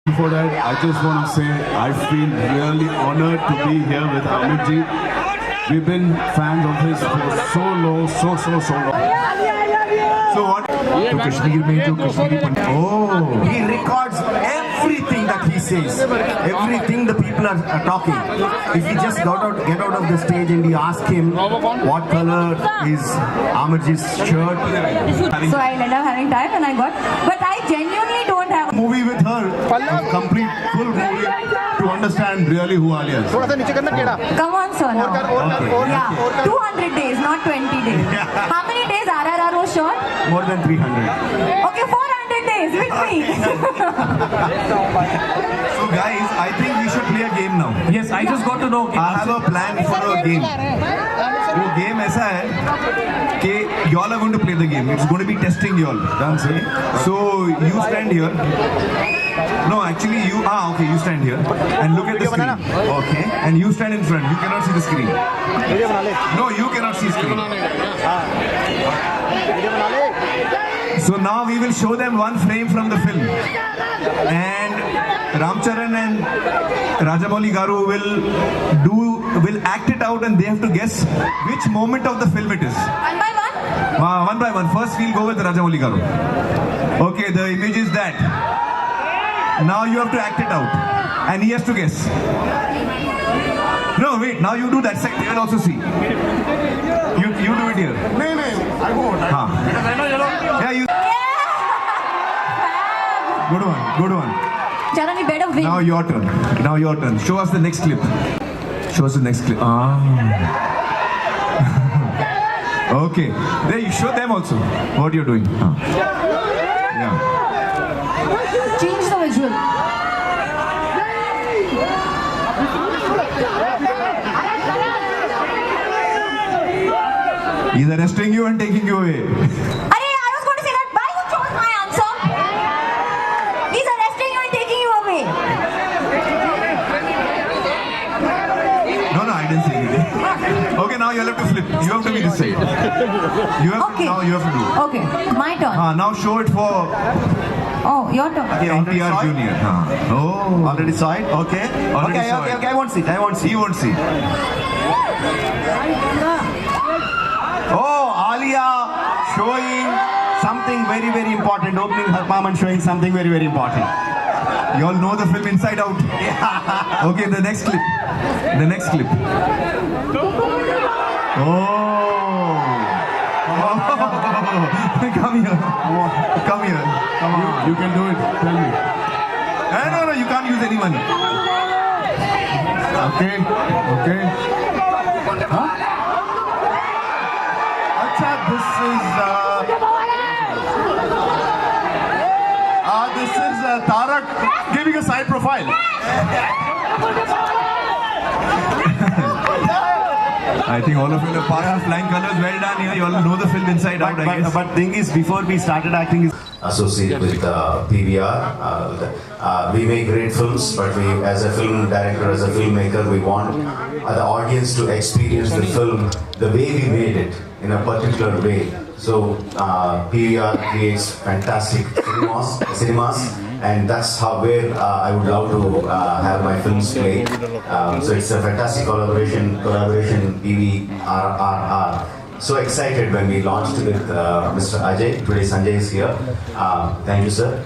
Before that, I just want to say I feel really honored to be here with Amitji. We've been fans of his for so long, so long. So what? To Kashmir mein jo Kashmiri Pandit. Oh, He records everything that he says, everything the people are talking. If you just get out of the stage and you ask him what color is Amitji's shirt. So I ended up having time and I got, but I genuinely don't have movie with her, a complete full movie to understand really who Alia is. Come on, sir. Now. Yeah, 200 days, not 20 days. How many days RRR was shot? More than 300. Okay, 400 days with me. So guys, I think we should play a game now. Yes, I just got to know. I have a plan for a game. वो game ऐसा है कि y'all are going to play the game. It's going to be testing y'all. Done, sir. So you stand here. No, actually you. Okay. You stand here and look at the screen. Okay. And you stand in front. You cannot see the screen. No, you cannot see screen. So now we will show them one frame from the film, and Ramcharan and Rajamouli Garu will act it out, and they have to guess which moment of the film it is. One by one? One by one. First we'll go with Rajamouli Garu. Okay, the image is that. Now you have to act it out, and he has to guess. No, wait. Now you do that. They will also see. You do it here. No, I won't. Yeah, you. Good one. Charan, you better win. Now your turn. Show us the next clip. Okay. There, you show them also what you're doing. Yeah. Change the visual. He's arresting you and taking you away. I was going to say that. Why you chose my answer? He's arresting you and taking you away. No, I didn't say anything. Okay, now you'll have to flip. You have to be this side. Now you have to do. Okay, my turn. Now show it for Oh, your turn. Okay, NTR Junior. Oh. Already saw it? Okay. Already saw it. Okay. I won't see. He won't see. Oh, Alia showing something very, very important. Opening her palm and showing something very, very important. You all know the film inside out. Okay, the next clip. Oh. Come here. Come on. You can do it. Tell me. No, you can't use any money. Okay. Huh? This is Tarak giving a side profile. I think all of you have passed flying colors. Well done here. You all know the film inside out, I guess. But thing is, before we started acting, associate with PVR. We make great films, but we, as a film director, as a filmmaker, we want the audience to experience the film the way we made it, in a particular way. So PVR creates fantastic cinemas, and that's where I would love to have my films played. So it's a fantastic collaboration PVRRR. So excited when we launched with Mr. Ajay. Today Sanjay is here. Thank you, sir.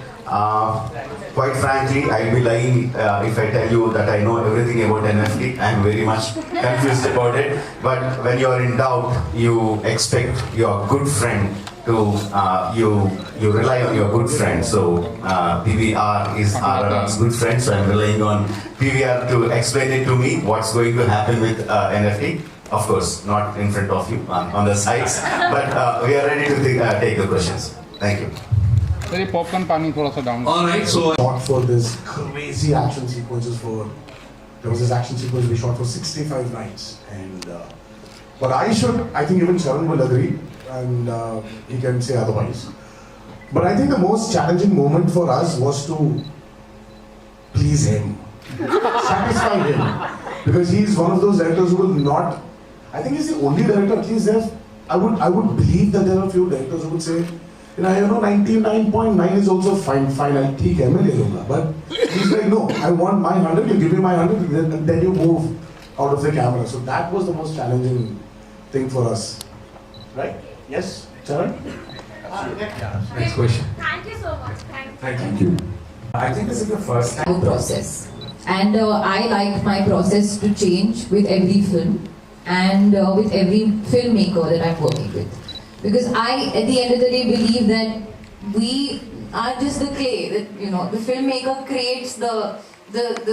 Quite frankly, I'll be lying if I tell you that I know everything about NFT. I'm very much confused about it. But when you're in doubt, you expect your good friend to, you rely on your good friend. So PVR is RRR's good friend. So I'm relying on PVR to explain it to me, what's going to happen with NFT. Of course, not in front of you, on the sides, but we are ready to take the questions. Thank you. Popcorn pani thoda sa down. All right, so shot for this crazy action sequences there was this action sequence we shot for 65 nights, and but I think even Sharan will agree, and he can say otherwise. But I think the most challenging moment for us was to please him, satisfy him, because he's one of those directors who will not. I think he's the only director, at least I would believe that there are a few directors who would say, 99.9 is also fine, I'll take MLA. But he's like, no, I want my 100, you give me my 100, and then you move out of the camera. So that was the most challenging thing for us. Right? Yes, Charan? Next question. Thank you so much. Thank you. I think this is the first time. Process, and I like my process to change with every film and with every filmmaker that I'm working with, because I at the end of the day believe that we are just the clay, that the filmmaker creates the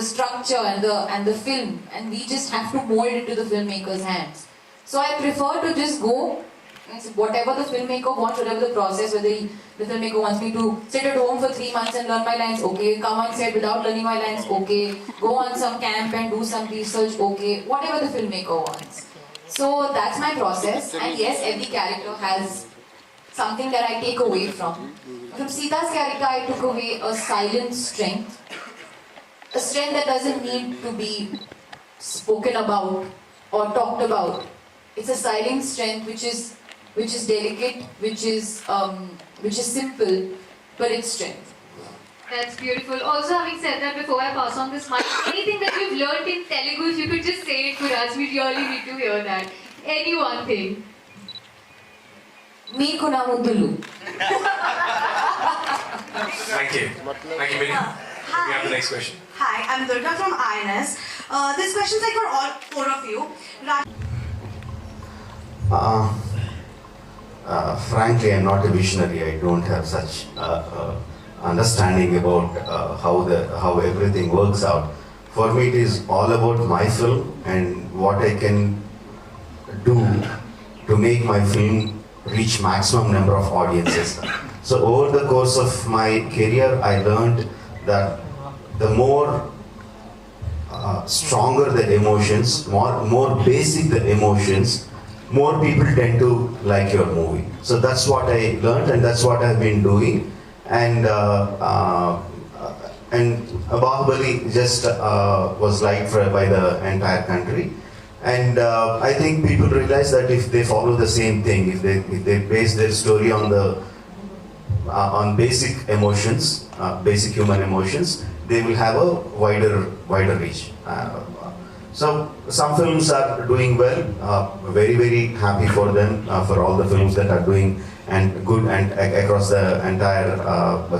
structure and the film, and we just have to mold it to the filmmaker's hands. So I prefer to just go. It's whatever the filmmaker wants, whatever the process, whether the filmmaker wants me to sit at home for 3 months and learn my lines, okay. Come on set without learning my lines, okay. Go on some camp and do some research, okay. Whatever the filmmaker wants. So that's my process, and yes, every character has something that I take away from. From Sita's character, I took away a silent strength. A strength that doesn't need to be spoken about or talked about. It's a silent strength which is delicate, which is simple, but it's strength. That's beautiful. Also, having said that, before I pass on this mic, anything that you've learned in Telugu, if you could just say it for us, we really need to hear that. Any one thing. Meeku na muddulu. Thank you, Millie. We have the next question. Hi, I'm Durga from INS. This question is like for all four of you. Frankly, I'm not a visionary. I don't have such understanding about how everything works out. For me, it is all about my film and what I can do to make my film reach maximum number of audiences. So over the course of my career, I learned that the more stronger the emotions, more basic the emotions, more people tend to like your movie. So that's what I learned, and that's what I've been doing. And Bahubali just was liked by the entire country. And I think people realize that if they follow the same thing, if they base their story on basic emotions, basic human emotions, they will have a wider reach. So some films are doing well. Very, very happy for them, for all the films that are doing and good and across the entire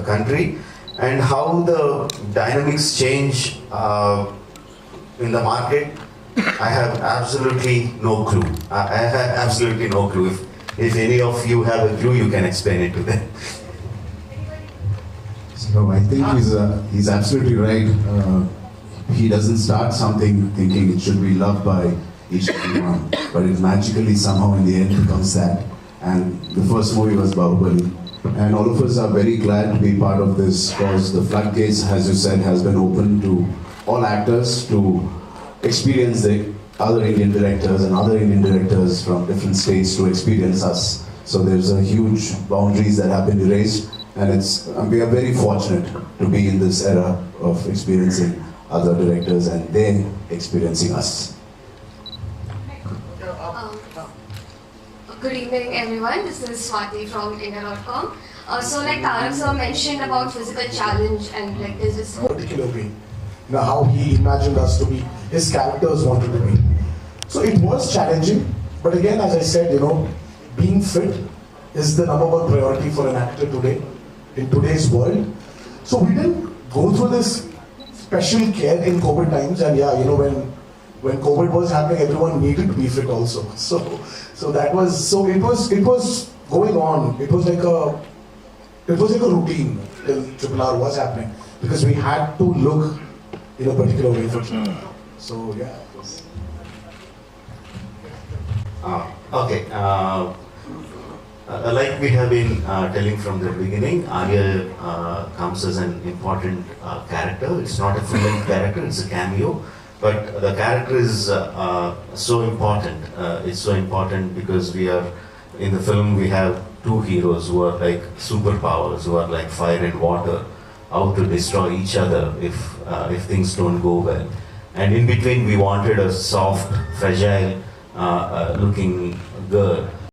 country. And how the dynamics change in the market, I have absolutely no clue. I have absolutely no clue. If any of you have a clue, you can explain it to them. So I think he's absolutely right. He doesn't start something thinking it should be loved by each and everyone, but it magically somehow in the end becomes that. And the first movie was Bahubali. And all of us are very glad to be part of this, because the floodgates, as you said, has been open to all actors to experience the other Indian directors and other Indian directors from different states to experience us. So there's a huge boundaries that have been erased, and we are very fortunate to be in this era of experiencing other directors and they experiencing us. Good evening, everyone. This is Swati from India.com. So, like Tarak sir mentioned about physical challenge, and like there's this Particular way, how he imagined us to be, his characters wanted to be. So it was challenging, but again, as I said, being fit is the number one priority for an actor today, in today's world. So we didn't go through this special care in COVID times, and when COVID was happening, everyone needed to be fit also. So that was, so it was going on. It was like a routine till RRR was happening, because we had to look in a particular way for sure. So yeah, it was. Okay. Like we have been telling from the beginning, Arya comes as an important character. It's not a full-length character, it's a cameo. But the character is so important. It's so important because in the film we have two heroes who are like superpowers, who are like fire and water, out to destroy each other if things don't go well. And in between we wanted a soft, fragile looking girl